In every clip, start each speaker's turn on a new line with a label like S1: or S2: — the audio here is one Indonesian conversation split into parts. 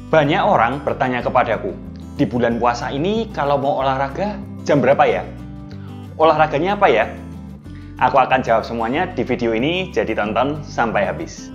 S1: Banyak orang bertanya kepadaku, di bulan puasa ini kalau mau olahraga jam berapa ya? Olahraganya apa ya? Aku akan jawab semuanya di video ini, jadi tonton sampai habis.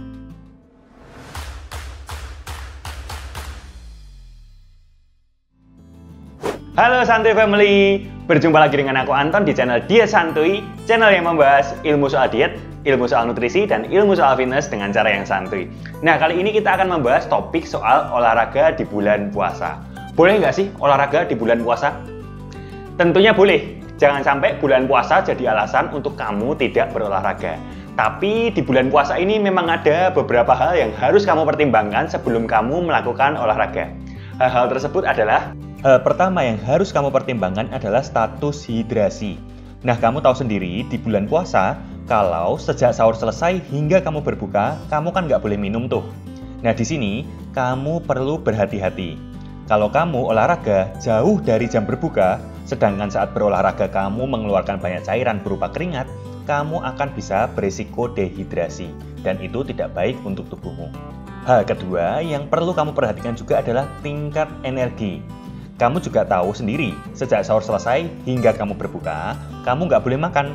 S1: Halo Santuy Family, berjumpa lagi dengan aku Anton di channel Diet Santuy, channel yang membahas ilmu soal diet, ilmu soal nutrisi, dan ilmu soal fitness dengan cara yang santuy. Nah, kali ini kita akan membahas topik soal olahraga di bulan puasa. Boleh nggak sih olahraga di bulan puasa? Tentunya boleh. Jangan sampai bulan puasa jadi alasan untuk kamu tidak berolahraga. Tapi di bulan puasa ini memang ada beberapa hal yang harus kamu pertimbangkan sebelum kamu melakukan olahraga. Hal-hal tersebut adalah hal pertama yang harus kamu pertimbangkan adalah status hidrasi. Nah, kamu tahu sendiri di bulan puasa, kalau sejak sahur selesai hingga kamu berbuka, kamu kan nggak boleh minum tuh. Nah, di sini kamu perlu berhati-hati. Kalau kamu olahraga jauh dari jam berbuka, sedangkan saat berolahraga kamu mengeluarkan banyak cairan berupa keringat, kamu akan bisa berisiko dehidrasi, dan itu tidak baik untuk tubuhmu. Hal kedua yang perlu kamu perhatikan juga adalah tingkat energi. Kamu juga tahu sendiri, sejak sahur selesai hingga kamu berbuka, kamu nggak boleh makan.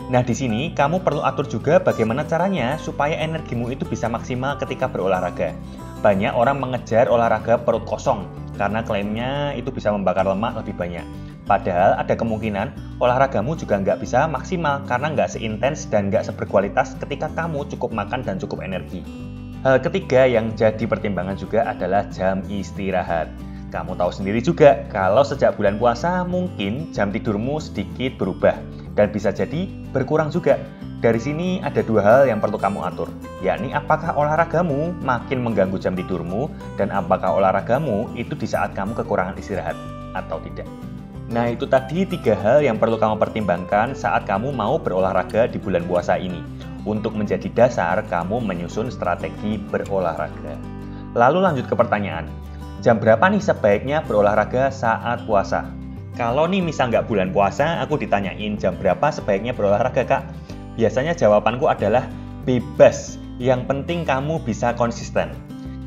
S1: Nah, di sini kamu perlu atur juga bagaimana caranya supaya energimu itu bisa maksimal ketika berolahraga. Banyak orang mengejar olahraga perut kosong, karena klaimnya itu bisa membakar lemak lebih banyak. Padahal ada kemungkinan olahragamu juga nggak bisa maksimal karena nggak seintens dan nggak seberkualitas ketika kamu cukup makan dan cukup energi. Hal ketiga yang jadi pertimbangan juga adalah jam istirahat. Kamu tahu sendiri juga, kalau sejak bulan puasa mungkin jam tidurmu sedikit berubah dan bisa jadi berkurang juga. Dari sini ada dua hal yang perlu kamu atur, yakni apakah olahragamu makin mengganggu jam tidurmu dan apakah olahragamu itu di saat kamu kekurangan istirahat atau tidak. Nah, itu tadi tiga hal yang perlu kamu pertimbangkan saat kamu mau berolahraga di bulan puasa ini untuk menjadi dasar kamu menyusun strategi berolahraga. Lalu lanjut ke pertanyaan. Jam berapa nih sebaiknya berolahraga saat puasa? Kalau nih misal nggak bulan puasa, aku ditanyain jam berapa sebaiknya berolahraga, Kak? Biasanya jawabanku adalah bebas. Yang penting kamu bisa konsisten.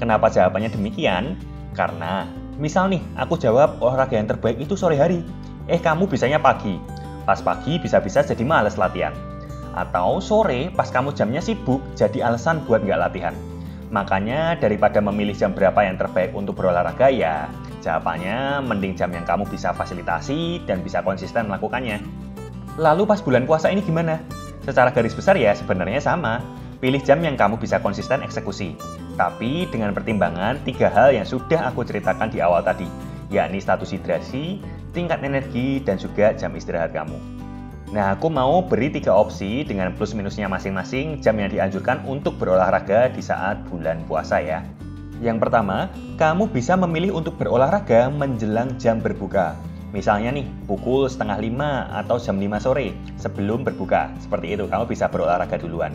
S1: Kenapa jawabannya demikian? Karena misal nih, aku jawab olahraga yang terbaik itu sore hari. Kamu bisanya pagi. Pas pagi bisa-bisa jadi males latihan. Atau sore pas kamu jamnya sibuk, jadi alasan buat nggak latihan. Makanya daripada memilih jam berapa yang terbaik untuk berolahraga ya, jawabannya mending jam yang kamu bisa fasilitasi dan bisa konsisten melakukannya. Lalu pas bulan puasa ini gimana? Secara garis besar ya sebenarnya sama. Pilih jam yang kamu bisa konsisten eksekusi. Tapi dengan pertimbangan tiga hal yang sudah aku ceritakan di awal tadi, yakni status hidrasi, tingkat energi, dan juga jam istirahat kamu. Nah, aku mau beri 3 opsi dengan plus minusnya masing-masing jam yang dianjurkan untuk berolahraga di saat bulan puasa ya. Yang pertama, kamu bisa memilih untuk berolahraga menjelang jam berbuka. Misalnya nih, pukul 4:30 atau jam 5 sore sebelum berbuka. Seperti itu, kamu bisa berolahraga duluan.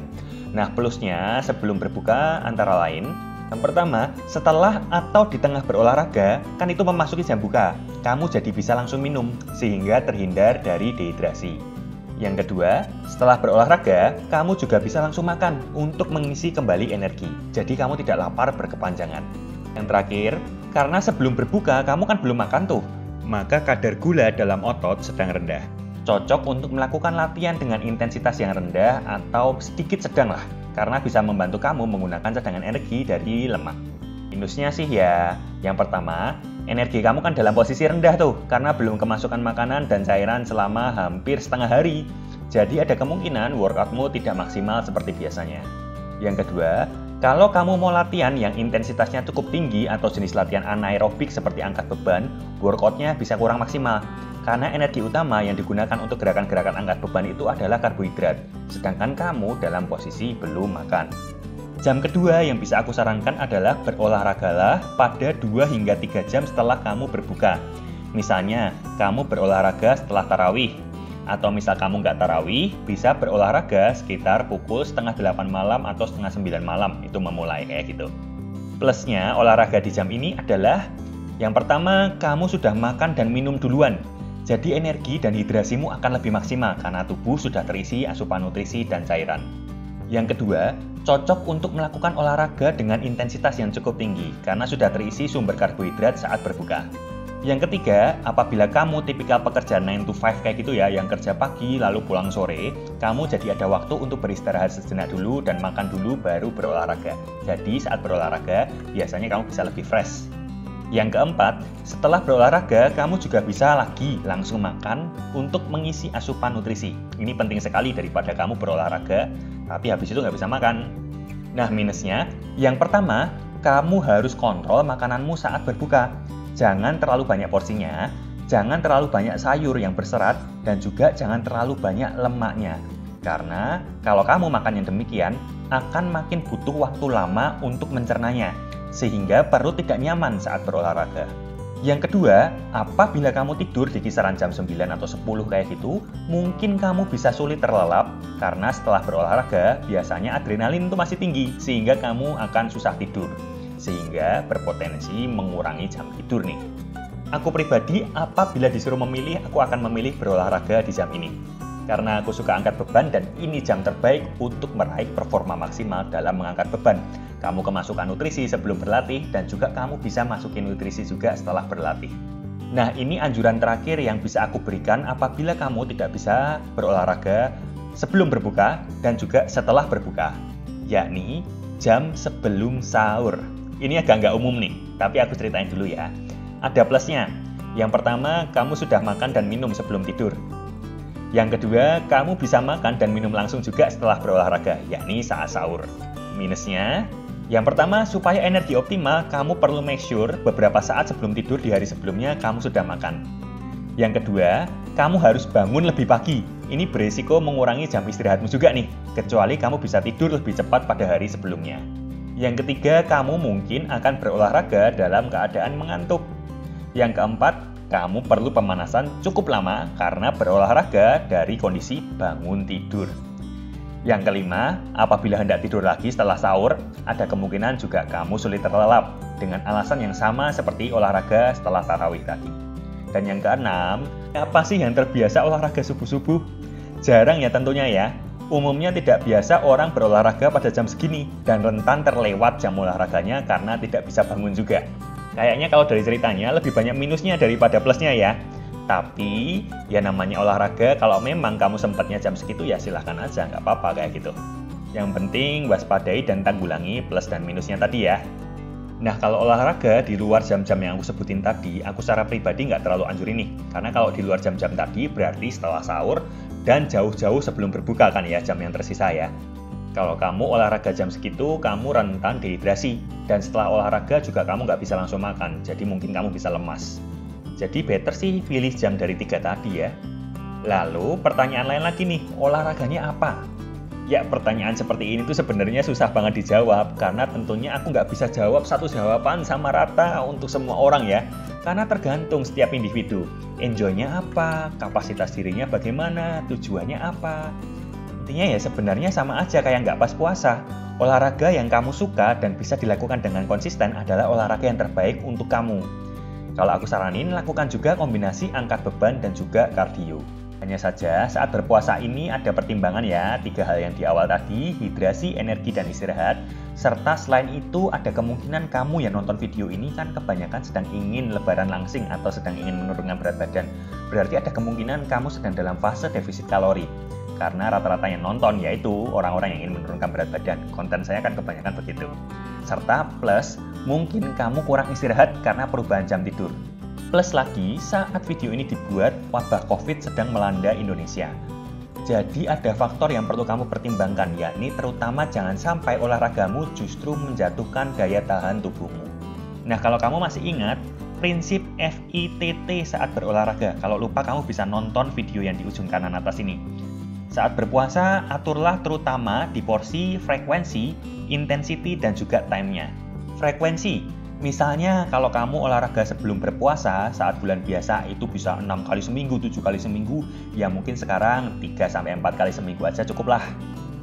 S1: Nah, plusnya sebelum berbuka antara lain, yang pertama, setelah atau di tengah berolahraga, kan itu memasuki jam buka. Kamu jadi bisa langsung minum, sehingga terhindar dari dehidrasi. Yang kedua, setelah berolahraga, kamu juga bisa langsung makan untuk mengisi kembali energi. Jadi kamu tidak lapar berkepanjangan. Yang terakhir, karena sebelum berbuka kamu kan belum makan tuh, maka kadar gula dalam otot sedang rendah. Cocok untuk melakukan latihan dengan intensitas yang rendah atau sedikit sedang lah, karena bisa membantu kamu menggunakan cadangan energi dari lemak. Minusnya sih ya, yang pertama, energi kamu kan dalam posisi rendah tuh, karena belum kemasukan makanan dan cairan selama hampir setengah hari. Jadi ada kemungkinan workoutmu tidak maksimal seperti biasanya. Yang kedua, kalau kamu mau latihan yang intensitasnya cukup tinggi atau jenis latihan anaerobik seperti angkat beban, workoutnya bisa kurang maksimal. Karena energi utama yang digunakan untuk gerakan-gerakan angkat beban itu adalah karbohidrat, sedangkan kamu dalam posisi belum makan. Jam kedua yang bisa aku sarankan adalah berolahragalah pada 2 hingga 3 jam setelah kamu berbuka. Misalnya, kamu berolahraga setelah tarawih. Atau misal kamu nggak tarawih, bisa berolahraga sekitar pukul 7:30 malam atau 8:30 malam. Itu memulai kayak gitu. Plusnya olahraga di jam ini adalah yang pertama, kamu sudah makan dan minum duluan. Jadi energi dan hidrasimu akan lebih maksimal karena tubuh sudah terisi asupan nutrisi dan cairan. Yang kedua,
S2: cocok untuk melakukan olahraga dengan intensitas yang cukup tinggi karena sudah terisi sumber karbohidrat saat berbuka. Yang ketiga, apabila kamu tipikal pekerja 9 to 5 kayak gitu ya, yang kerja pagi lalu pulang sore, kamu jadi ada waktu untuk beristirahat sejenak dulu dan makan dulu baru berolahraga. Jadi saat berolahraga, biasanya kamu bisa lebih fresh. Yang keempat, setelah berolahraga, kamu juga bisa lagi langsung makan untuk mengisi asupan nutrisi. Ini penting sekali daripada kamu berolahraga, tapi habis itu nggak bisa makan. Nah, minusnya, yang pertama, kamu harus kontrol makananmu saat berbuka. Jangan terlalu banyak porsinya, jangan terlalu banyak sayur yang berserat, dan juga jangan terlalu banyak lemaknya. Karena kalau kamu makan yang demikian, akan makin butuh waktu lama untuk mencernanya, sehingga perut tidak nyaman saat berolahraga. Yang kedua, apabila kamu tidur di kisaran jam 9 atau 10 kayak gitu, mungkin kamu bisa sulit terlelap, karena setelah berolahraga, biasanya adrenalin itu masih tinggi, sehingga kamu akan susah tidur. Sehingga berpotensi mengurangi jam tidur nih. Aku pribadi, apabila disuruh memilih, aku akan memilih berolahraga di jam ini. Karena aku suka angkat beban dan ini jam terbaik untuk meraih performa maksimal dalam mengangkat beban. Kamu kemasukan nutrisi sebelum berlatih dan juga kamu bisa masukin nutrisi juga setelah berlatih. Nah, ini anjuran terakhir yang bisa aku berikan apabila kamu tidak bisa berolahraga sebelum berbuka dan juga setelah berbuka, yakni jam sebelum sahur. Ini agak nggak umum nih, tapi aku ceritain dulu ya. Ada plusnya. Yang pertama, kamu sudah makan dan minum sebelum tidur. Yang kedua, kamu bisa makan dan minum langsung juga setelah berolahraga, yakni saat sahur. Minusnya, yang pertama, supaya energi optimal, kamu perlu make sure beberapa saat sebelum tidur di hari sebelumnya kamu sudah makan. Yang kedua, kamu harus bangun lebih pagi. Ini berisiko mengurangi jam istirahatmu juga nih, kecuali kamu bisa tidur lebih cepat pada hari sebelumnya. Yang ketiga, kamu mungkin akan berolahraga dalam keadaan mengantuk. Yang keempat, kamu perlu pemanasan cukup lama karena berolahraga dari kondisi bangun tidur. Yang kelima, apabila hendak tidur lagi setelah sahur, ada kemungkinan juga kamu sulit terlelap dengan alasan yang sama seperti olahraga setelah tarawih tadi. Dan yang keenam, apa sih yang terbiasa olahraga subuh-subuh? Jarang ya tentunya ya. Umumnya tidak biasa orang berolahraga pada jam segini dan rentan terlewat jam olahraganya karena tidak bisa bangun juga. Kayaknya kalau dari ceritanya lebih banyak minusnya daripada plusnya ya. Tapi ya namanya olahraga, kalau memang kamu sempatnya jam segitu ya silahkan aja, nggak apa-apa kayak gitu. Yang penting waspadai dan tanggulangi plus dan minusnya tadi ya. Nah, kalau olahraga di luar jam-jam yang aku sebutin tadi, aku secara pribadi nggak terlalu anjurin nih. Karena kalau di luar jam-jam tadi berarti setelah sahur dan jauh-jauh sebelum berbuka kan ya, jam yang tersisa ya. Kalau kamu olahraga jam segitu, kamu rentan dehidrasi. Dan setelah olahraga juga kamu nggak bisa langsung makan, jadi mungkin kamu bisa lemas. Jadi better sih pilih jam dari 3 tadi ya. Lalu pertanyaan lain lagi nih, olahraganya apa? Ya, pertanyaan seperti ini tuh sebenarnya susah banget dijawab, karena tentunya aku nggak bisa jawab satu jawaban sama rata untuk semua orang ya. Karena tergantung setiap individu. Enjoy-nya apa, kapasitas dirinya bagaimana, tujuannya apa. Intinya ya sebenarnya sama aja kayak nggak pas puasa. Olahraga yang kamu suka dan bisa dilakukan dengan konsisten adalah olahraga yang terbaik untuk kamu. Kalau aku saranin, lakukan juga kombinasi angkat beban dan juga kardio. Hanya saja saat berpuasa ini ada pertimbangan ya, 3 hal yang di awal tadi, hidrasi, energi, dan istirahat. Serta selain itu ada kemungkinan kamu yang nonton video ini kan kebanyakan sedang ingin lebaran langsing atau sedang ingin menurunkan berat badan. Berarti ada kemungkinan kamu sedang dalam fase defisit kalori. Karena rata-rata yang nonton yaitu orang-orang yang ingin menurunkan berat badan. Konten saya kan kebanyakan begitu. Serta plus, mungkin kamu kurang istirahat karena perubahan jam tidur. Plus lagi, saat video ini dibuat, wabah COVID sedang melanda Indonesia. Jadi ada faktor yang perlu kamu pertimbangkan, yakni terutama jangan sampai olahragamu justru menjatuhkan daya tahan tubuhmu. Nah, kalau kamu masih ingat, prinsip FITT saat berolahraga. Kalau lupa, kamu bisa nonton video yang di ujung kanan atas ini. Saat berpuasa, aturlah terutama di porsi, frekuensi, intensity, dan juga time-nya. Frekuensi. Misalnya kalau kamu olahraga sebelum berpuasa saat bulan biasa itu bisa 6 kali seminggu, 7 kali seminggu, ya mungkin sekarang 3-4 kali seminggu aja cukuplah.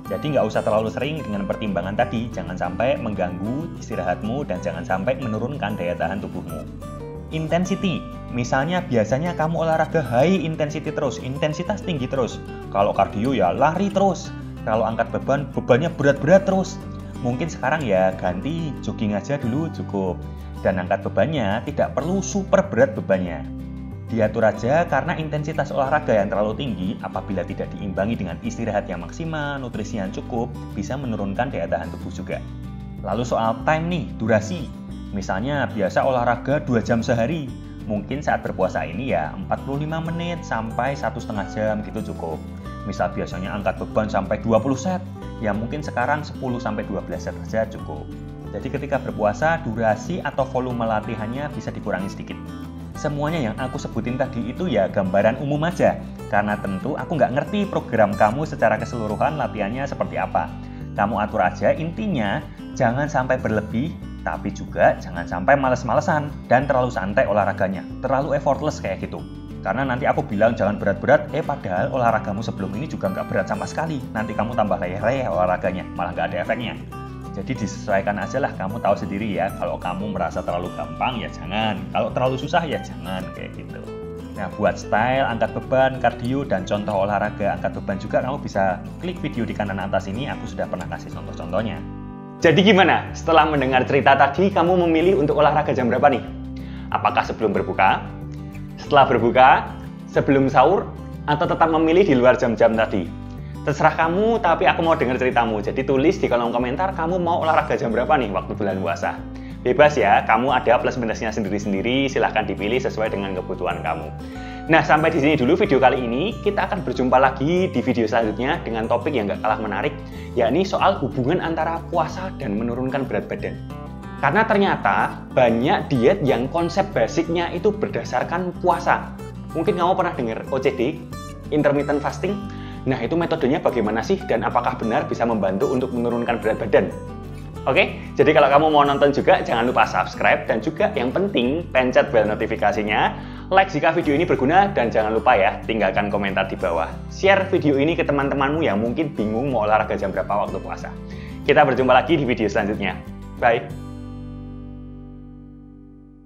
S2: Jadi nggak usah terlalu sering dengan pertimbangan tadi, jangan sampai mengganggu istirahatmu dan jangan sampai menurunkan daya tahan tubuhmu. Intensity, misalnya biasanya kamu olahraga high intensity terus, intensitas tinggi terus. Kalau kardio ya lari terus, kalau angkat beban, bebannya berat-berat terus. Mungkin sekarang ya ganti jogging aja dulu cukup. Dan angkat bebannya tidak perlu super berat bebannya. Diatur aja karena intensitas olahraga yang terlalu tinggi apabila tidak diimbangi dengan istirahat yang maksimal, nutrisi yang cukup, bisa menurunkan daya tahan tubuh juga. Lalu soal time nih, durasi. Misalnya biasa olahraga 2 jam sehari. Mungkin saat berpuasa ini ya 45 menit sampai 1,5 jam gitu cukup. Misal biasanya angkat beban sampai 20 set, ya mungkin sekarang 10 sampai 12 set saja cukup. Jadi ketika berpuasa, durasi atau volume latihannya bisa dikurangi sedikit. Semuanya yang aku sebutin tadi itu ya gambaran umum aja, karena tentu aku nggak ngerti program kamu secara keseluruhan latihannya seperti apa. Kamu atur aja, intinya jangan sampai berlebih, tapi juga jangan sampai males-malesan dan terlalu santai olahraganya, terlalu effortless kayak gitu. Karena nanti aku bilang jangan berat-berat, padahal olahragamu sebelum ini juga nggak berat sama sekali. Nanti kamu tambah leyeh-leyeh olahraganya, malah nggak ada efeknya. Jadi disesuaikan aja lah, kamu tahu sendiri ya, kalau kamu merasa terlalu gampang ya jangan, kalau terlalu susah ya jangan, kayak gitu. Nah, buat style, angkat beban, kardio, dan contoh olahraga angkat beban juga kamu bisa klik video di kanan atas ini, aku sudah pernah kasih contoh-contohnya.
S1: Jadi gimana? Setelah mendengar cerita tadi, kamu memilih untuk olahraga jam berapa nih? Apakah sebelum berbuka, setelah berbuka, sebelum sahur, atau tetap memilih di luar jam-jam tadi? Terserah kamu, tapi aku mau dengar ceritamu. Jadi tulis di kolom komentar kamu mau olahraga jam berapa nih waktu bulan puasa. Bebas ya, kamu ada plus minusnya sendiri-sendiri, silahkan dipilih sesuai dengan kebutuhan kamu. Nah, sampai di sini dulu video kali ini. Kita akan berjumpa lagi di video selanjutnya dengan topik yang gak kalah menarik, yakni soal hubungan antara puasa dan menurunkan berat badan. Karena ternyata banyak diet yang konsep basicnya itu berdasarkan puasa. Mungkin kamu pernah dengar OCD, intermittent fasting. Nah, itu metodenya bagaimana sih dan apakah benar bisa membantu untuk menurunkan berat badan? Oke, jadi kalau kamu mau nonton juga, jangan lupa subscribe dan juga yang penting pencet bel notifikasinya, like jika video ini berguna, dan jangan lupa ya, tinggalkan komentar di bawah. Share video ini ke teman-temanmu yang mungkin bingung mau olahraga jam berapa waktu puasa. Kita berjumpa lagi di video selanjutnya. Bye!